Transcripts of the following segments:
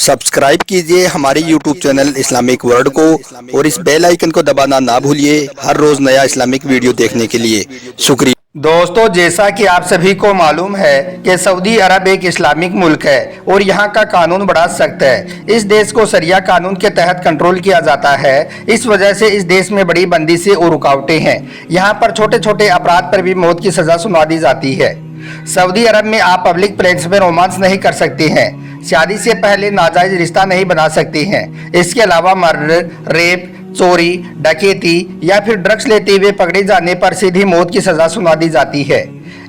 Subscribe कीजिए हमारे YouTube channel Islamic world को और इस बेल आइकन को दबाना ना भूलिए हर रोज नया इस्लामिक वीडियो देखने के लिए। शुक्रिया। दोस्तों, जैसा कि आप सभी को मालूम है कि सऊदी अरब एक इस्लामिक मुल्क है और यहाँ का कानून बड़ा सख्त है। इस देश को शरिया कानून के तहत कंट्रोल किया जाता है। इस वजह से इस देश में बड़ी बंदिशें और रुकावटें हैं। यहाँ पर छोटे छोटे अपराध पर भी मौत की सजा सुना दी जाती है। सऊदी अरब में आप पब्लिक प्लेस में रोमांस नहीं कर सकते हैं। शादी से पहले नाजायज रिश्ता नहीं बना सकते हैं। इसके अलावा मर्डर, रेप, चोरी, डकैती या फिर ड्रग्स लेते हुए पकड़े जाने पर सीधी मौत की सजा सुना दी जाती है।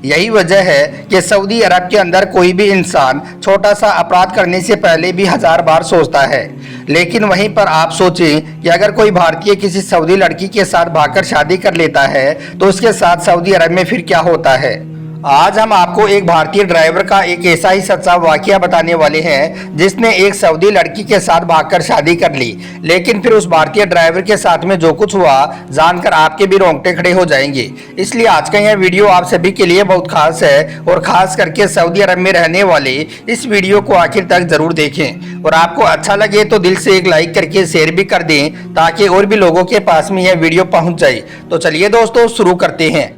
यही वजह है कि सऊदी अरब के अंदर कोई भी इंसान छोटा सा अपराध करने से पहले भी 1000 बार सोचता है। लेकिन वहीं पर आप सोचें कि अगर कोई भारतीय किसी सऊदी लड़की के साथ भागकर शादी कर लेता है तो उसके साथ सऊदी अरब में फिर क्या होता है। आज हम आपको एक भारतीय ड्राइवर का एक ऐसा ही सच्चा वाकया बताने वाले हैं जिसने एक सऊदी लड़की के साथ भागकर शादी कर ली। लेकिन फिर उस भारतीय ड्राइवर के साथ में जो कुछ हुआ जानकर आपके भी रोंगटे खड़े हो जाएंगे। इसलिए आज का यह वीडियो आप सभी के लिए बहुत खास है और खास करके सऊदी अरब में रहने वाले इस वीडियो को आखिर तक जरूर देखें और आपको अच्छा लगे तो दिल से एक लाइक करके शेयर भी कर दें ताकि और भी लोगों के पास में यह वीडियो पहुंच जाए। तो चलिए दोस्तों, शुरू करते हैं।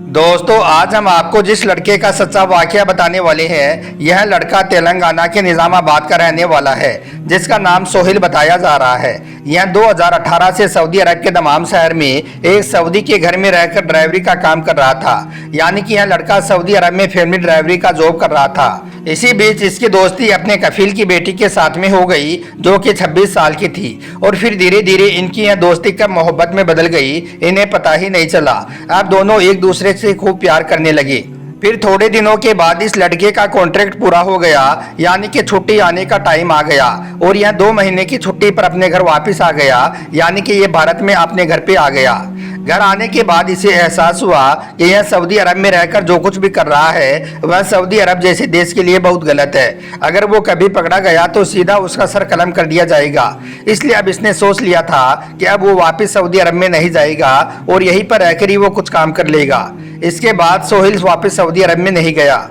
दोस्तों, आज हम आपको जिस लड़के का सच्चा वाकया बताने वाले हैं, यह लड़का तेलंगाना के निजामाबाद का रहने वाला है जिसका नाम सोहेल बताया जा रहा है। यह 2018 से सऊदी अरब के दमाम शहर में एक सऊदी के घर में रहकर ड्राइवरी का काम कर रहा था। यानी कि यह लड़का सऊदी अरब में फैमिली ड्राइवरी का जॉब कर रहा था। इसी बीच इसकी दोस्ती अपने कफील की बेटी के साथ में हो गई जो कि 26 साल की थी और फिर धीरे धीरे इनकी यह दोस्ती कब मोहब्बत में बदल गई इन्हें पता ही नहीं चला। अब दोनों एक दूसरे से खूब प्यार करने लगे। फिर थोड़े दिनों के बाद इस लड़के का कॉन्ट्रैक्ट पूरा हो गया, यानी कि छुट्टी आने का टाइम आ गया और यह 2 महीने की छुट्टी पर अपने घर वापस आ गया। यानी कि ये भारत में अपने घर पे आ गया। घर आने के बाद इसे एहसास हुआ कि यह सऊदी अरब में रहकर जो कुछ भी कर रहा है वह सऊदी अरब जैसे देश के लिए बहुत गलत है। अगर वो कभी पकड़ा गया तो सीधा उसका सर कलम कर दिया जाएगा। इसलिए अब इसने सोच लिया था कि अब वो वापस सऊदी अरब में नहीं जाएगा और यहीं पर रहकर ही वो कुछ काम कर लेगा। इसके बाद सोहेल वापस सऊदी अरब में नहीं गया।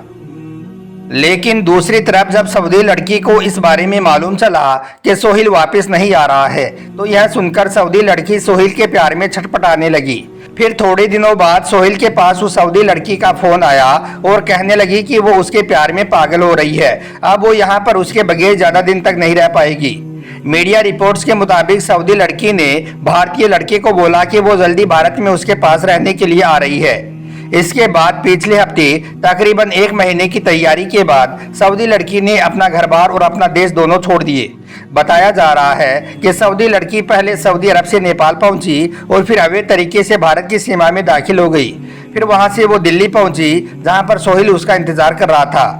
लेकिन दूसरी तरफ जब सऊदी लड़की को इस बारे में मालूम चला कि सोहेल वापस नहीं आ रहा है तो यह सुनकर सऊदी लड़की सोहेल के प्यार में छटपटाने लगी। फिर थोड़े दिनों बाद सोहेल के पास उस सऊदी लड़की का फोन आया और कहने लगी कि वो उसके प्यार में पागल हो रही है। अब वो यहाँ पर उसके बगैर ज्यादा दिन तक नहीं रह पाएगी। मीडिया रिपोर्ट्स के मुताबिक सऊदी लड़की ने भारतीय लड़के को बोला कि वो जल्दी भारत में उसके पास रहने के लिए आ रही है। इसके बाद पिछले हफ्ते तकरीबन 1 महीने की तैयारी के बाद सऊदी लड़की ने अपना घर बार और अपना देश दोनों छोड़ दिए। बताया जा रहा है कि सऊदी लड़की पहले सऊदी अरब से नेपाल पहुंची और फिर अवैध तरीके से भारत की सीमा में दाखिल हो गई। फिर वहां से वो दिल्ली पहुंची जहां पर सोहेल उसका इंतजार कर रहा था।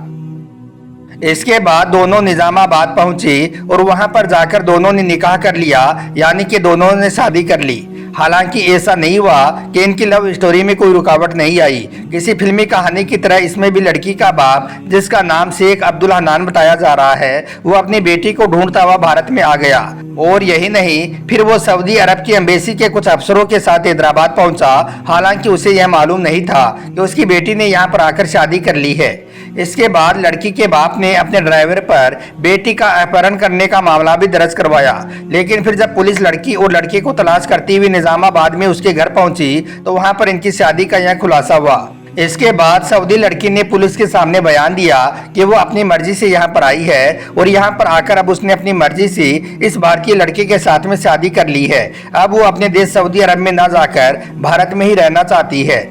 इसके बाद दोनों निजामाबाद पहुंचे और वहां पर जाकर दोनों ने निकाह कर लिया, यानी कि दोनों ने शादी कर ली। हालांकि ऐसा नहीं हुआ कि इनकी लव स्टोरी में कोई रुकावट नहीं आई। किसी फिल्मी कहानी की तरह इसमें भी लड़की का बाप, जिसका नाम शेख अब्दुल हनान बताया जा रहा है, वो अपनी बेटी को ढूंढता हुआ भारत में आ गया। और यही नहीं, फिर वो सऊदी अरब की एम्बेसी के कुछ अफसरों के साथ हैदराबाद पहुंचा। हालांकि उसे यह मालूम नहीं था कि उसकी बेटी ने यहाँ पर आकर शादी कर ली है। इसके बाद लड़की के बाप ने अपने ड्राइवर पर बेटी का अपहरण करने का मामला भी दर्ज करवाया। लेकिन फिर जब पुलिस लड़की और लड़के को तलाश करती हुई निजामाबाद में उसके घर पहुंची तो वहां पर इनकी शादी का यह खुलासा हुआ। इसके बाद सऊदी लड़की ने पुलिस के सामने बयान दिया कि वो अपनी मर्जी से यहाँ पर आई है और यहाँ पर आकर अब उसने अपनी मर्जी से इस भारतीय लड़के के साथ में शादी कर ली है। अब वो अपने देश सऊदी अरब में न जाकर भारत में ही रहना चाहती है।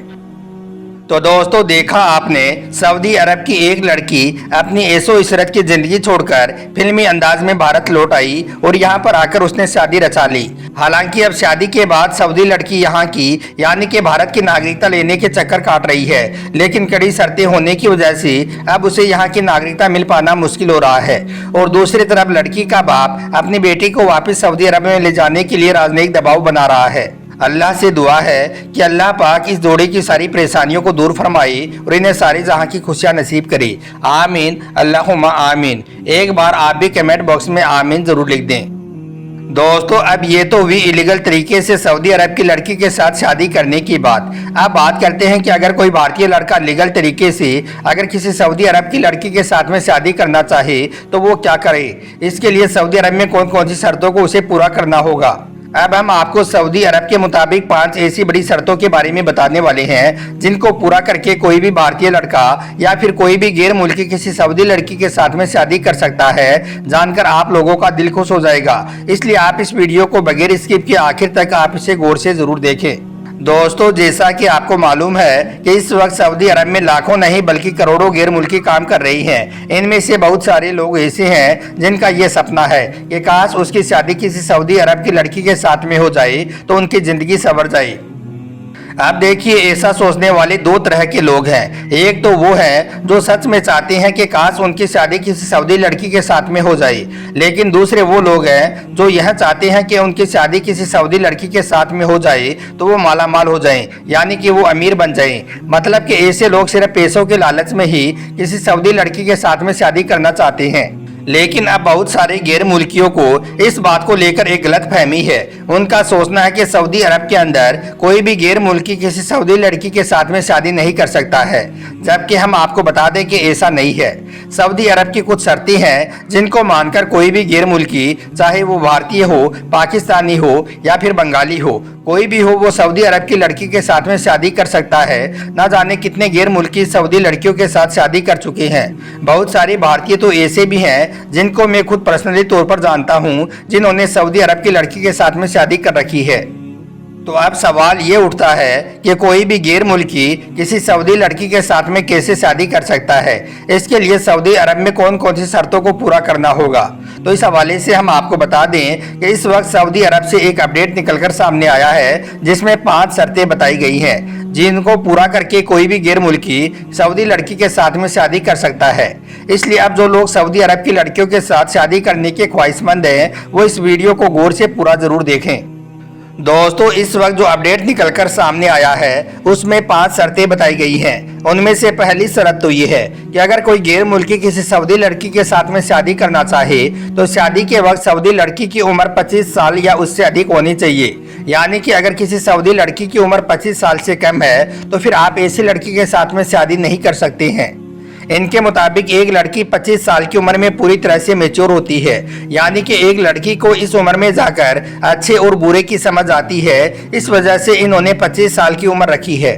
तो दोस्तों, देखा आपने, सऊदी अरब की एक लड़की अपनी ऐशो इशरत की जिंदगी छोड़कर फिल्मी अंदाज में भारत लौट आई और यहाँ पर आकर उसने शादी रचा ली। हालांकि अब शादी के बाद सऊदी लड़की यहाँ की यानी कि भारत की नागरिकता लेने के चक्कर काट रही है। लेकिन कड़ी शर्तें होने की वजह से अब उसे यहाँ की नागरिकता मिल पाना मुश्किल हो रहा है। और दूसरी तरफ लड़की का बाप अपनी बेटी को वापस सऊदी अरब में ले जाने के लिए राजनयिक दबाव बना रहा है। अल्लाह से दुआ है कि अल्लाह पाक इस जोड़े की सारी परेशानियों को दूर फरमाए और इन्हें सारी जहां की खुशियां नसीब करे। आमीन, अल्लाहुम्मा आमीन। एक बार आप भी कमेंट बॉक्स में आमीन जरूर लिख दें। दोस्तों अब ये तो हुई इलीगल तरीके से सऊदी अरब की लड़की के साथ शादी करने की बात। अब बात करते हैं कि अगर कोई भारतीय लड़का लीगल तरीके से अगर किसी सऊदी अरब की लड़की के साथ में शादी करना चाहे तो वो क्या करे। इसके लिए सऊदी अरब में कौन कौन सी शर्तों को उसे पूरा करना होगा। अब हम आपको सऊदी अरब के मुताबिक 5 ऐसी बड़ी शर्तों के बारे में बताने वाले हैं जिनको पूरा करके कोई भी भारतीय लड़का या फिर कोई भी गैर मुल्की किसी सऊदी लड़की के साथ में शादी कर सकता है। जानकर आप लोगों का दिल खुश हो जाएगा, इसलिए आप इस वीडियो को बगैर स्किप के आखिर तक आप इसे गौर से जरूर देखें। दोस्तों जैसा कि आपको मालूम है कि इस वक्त सऊदी अरब में लाखों नहीं बल्कि करोड़ों गैर मुल्की काम कर रही हैं। इनमें से बहुत सारे लोग ऐसे हैं जिनका ये सपना है कि काश उसकी शादी किसी सऊदी अरब की लड़की के साथ में हो जाए तो उनकी जिंदगी संवर जाए। अब देखिए ऐसा सोचने वाले दो तरह के लोग हैं। एक तो वो हैं जो सच में चाहते हैं कि काश उनकी शादी किसी सऊदी लड़की के साथ में हो जाए, लेकिन दूसरे वो लोग हैं जो यह चाहते हैं कि उनकी शादी किसी सऊदी लड़की के साथ में हो जाए तो वो माला माल हो जाएं, यानी कि वो अमीर बन जाएं। मतलब कि ऐसे लोग सिर्फ पैसों के लालच में ही किसी सऊदी लड़की के साथ में शादी करना चाहते हैं। लेकिन अब बहुत सारे गैर मुल्कियों को इस बात को लेकर एक गलत फहमी है। उनका सोचना है कि सऊदी अरब के अंदर कोई भी गैर मुल्की किसी सऊदी लड़की के साथ में शादी नहीं कर सकता है, जबकि हम आपको बता दें कि ऐसा नहीं है। सऊदी अरब की कुछ शर्तें हैं जिनको मानकर कोई भी गैर मुल्की, चाहे वो भारतीय हो, पाकिस्तानी हो या फिर बंगाली हो, कोई भी हो, वो सऊदी अरब की लड़की के साथ में शादी कर सकता है। ना जाने कितने गैर मुल्की सऊदी लड़कियों के साथ शादी कर चुके हैं। बहुत सारे भारतीय तो ऐसे भी हैं जिनको मैं खुद पर्सनली तौर पर जानता हूं, जिन्होंने सऊदी अरब की लड़की के साथ में शादी कर रखी है। तो अब सवाल ये उठता है कि कोई भी गैर मुल्की किसी सऊदी लड़की के साथ में कैसे शादी कर सकता है। इसके लिए सऊदी अरब में कौन कौन सी शर्तों को पूरा करना होगा। तो इस हवाले से हम आपको बता दें कि इस वक्त सऊदी अरब से एक अपडेट निकलकर सामने आया है जिसमें 5 शर्तें बताई गई हैं जिनको पूरा करके कोई भी गैर मुल्की सऊदी लड़की के साथ में शादी कर सकता है। इसलिए अब जो लोग सऊदी अरब की लड़कियों के साथ शादी करने के ख्वाहिशमंद हैं वो इस वीडियो को गौर से पूरा जरूर देखें। दोस्तों इस वक्त जो अपडेट निकलकर सामने आया है उसमें 5 शर्तें बताई गई हैं। उनमें से पहली शर्त तो ये है कि अगर कोई गैर मुल्की किसी सऊदी लड़की के साथ में शादी करना चाहे तो शादी के वक्त सऊदी लड़की की उम्र 25 साल या उससे अधिक होनी चाहिए। यानी कि अगर किसी सऊदी लड़की की उम्र 25 साल से कम है तो फिर आप ऐसी लड़की के साथ में शादी नहीं कर सकते हैं। इनके मुताबिक एक लड़की 25 साल की उम्र में पूरी तरह से मैच्योर होती है, यानी कि एक लड़की को इस उम्र में जाकर अच्छे और बुरे की समझ आती है। इस वजह से इन्होंने 25 साल की उम्र रखी है।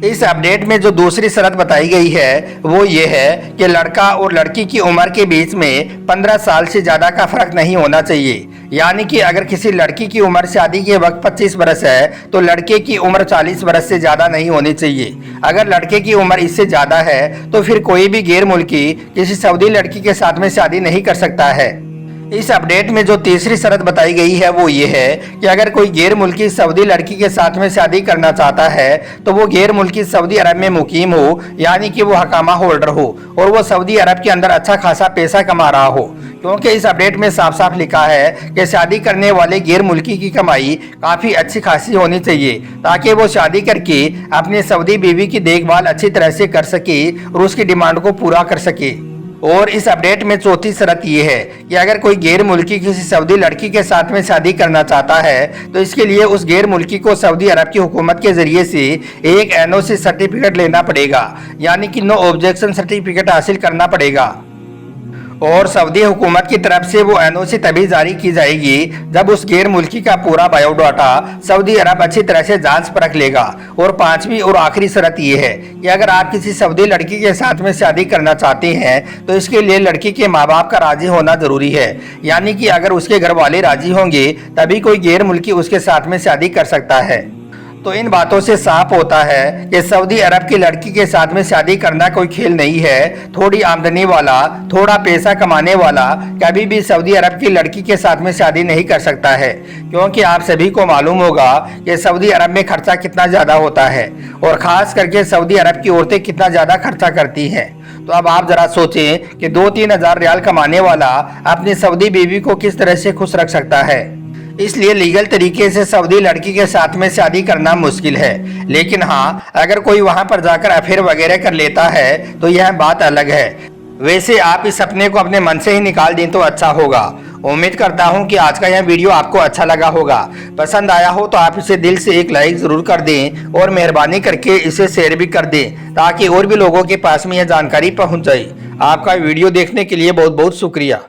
इस अपडेट में जो दूसरी शर्त बताई गई है वो ये है कि लड़का और लड़की की उम्र के बीच में 15 साल से ज़्यादा का फर्क नहीं होना चाहिए। यानी कि अगर किसी लड़की की उम्र शादी के वक्त 25 बरस है तो लड़के की उम्र 40 बरस से ज़्यादा नहीं होनी चाहिए। अगर लड़के की उम्र इससे ज़्यादा है तो फिर कोई भी गैर मुल्की किसी सऊदी लड़की के साथ में शादी नहीं कर सकता है। इस अपडेट में जो तीसरी शर्त बताई गई है वो ये है कि अगर कोई गैर मुल्की सऊदी लड़की के साथ में शादी करना चाहता है तो वो गैर मुल्की सऊदी अरब में मुकीम हो, यानी कि वो हकामा होल्डर हो और वो सऊदी अरब के अंदर अच्छा खासा पैसा कमा रहा हो। क्योंकि इस अपडेट में साफ साफ लिखा है कि शादी करने वाले गैर मुल्की की कमाई काफ़ी अच्छी खासी होनी चाहिए ताकि वो शादी करके अपने सऊदी बीवी की देखभाल अच्छी तरह से कर सके और उसकी डिमांड को पूरा कर सके। और इस अपडेट में चौथी शर्त यह है कि अगर कोई गैर मुल्की किसी सऊदी लड़की के साथ में शादी करना चाहता है तो इसके लिए उस गैर मुल्की को सऊदी अरब की हुकूमत के जरिए से एक NOC सर्टिफिकेट लेना पड़ेगा, यानी कि नो ऑब्जेक्शन सर्टिफिकेट हासिल करना पड़ेगा। और सऊदी हुकूमत की तरफ से वो NOC तभी जारी की जाएगी जब उस गैर मुल्की का पूरा बायोडाटा सऊदी अरब अच्छी तरह से जांच परख लेगा। और 5वीं और आखिरी शर्त ये है कि अगर आप किसी सऊदी लड़की के साथ में शादी करना चाहते हैं तो इसके लिए लड़की के माँ बाप का राजी होना जरूरी है। यानी कि अगर उसके घर वाले राजी होंगे तभी कोई गैर मुल्की उसके साथ में शादी कर सकता है। तो इन बातों से साफ होता है कि सऊदी अरब की लड़की के साथ में शादी करना कोई खेल नहीं है। थोड़ी आमदनी वाला, थोड़ा पैसा कमाने वाला कभी भी सऊदी अरब की लड़की के साथ में शादी नहीं कर सकता है, क्योंकि आप सभी को मालूम होगा कि सऊदी अरब में खर्चा कितना ज़्यादा होता है और ख़ास करके सऊदी अरब की औरतें कितना ज़्यादा खर्चा करती हैं। तो अब आप ज़रा सोचें कि 2-3 हज़ार रियाल कमाने वाला अपनी सऊदी बीवी को किस तरह से खुश रख सकता है। इसलिए लीगल तरीके से सऊदी लड़की के साथ में शादी करना मुश्किल है। लेकिन हाँ, अगर कोई वहाँ पर जाकर अफेयर वगैरह कर लेता है तो यह बात अलग है। वैसे आप इस सपने को अपने मन से ही निकाल दें तो अच्छा होगा। उम्मीद करता हूं कि आज का यह वीडियो आपको अच्छा लगा होगा। पसंद आया हो तो आप इसे दिल से एक लाइक जरूर कर दें और मेहरबानी करके इसे शेयर भी कर दें ताकि और भी लोगों के पास में यह जानकारी पहुंच जाए। आपका वीडियो देखने के लिए बहुत बहुत शुक्रिया।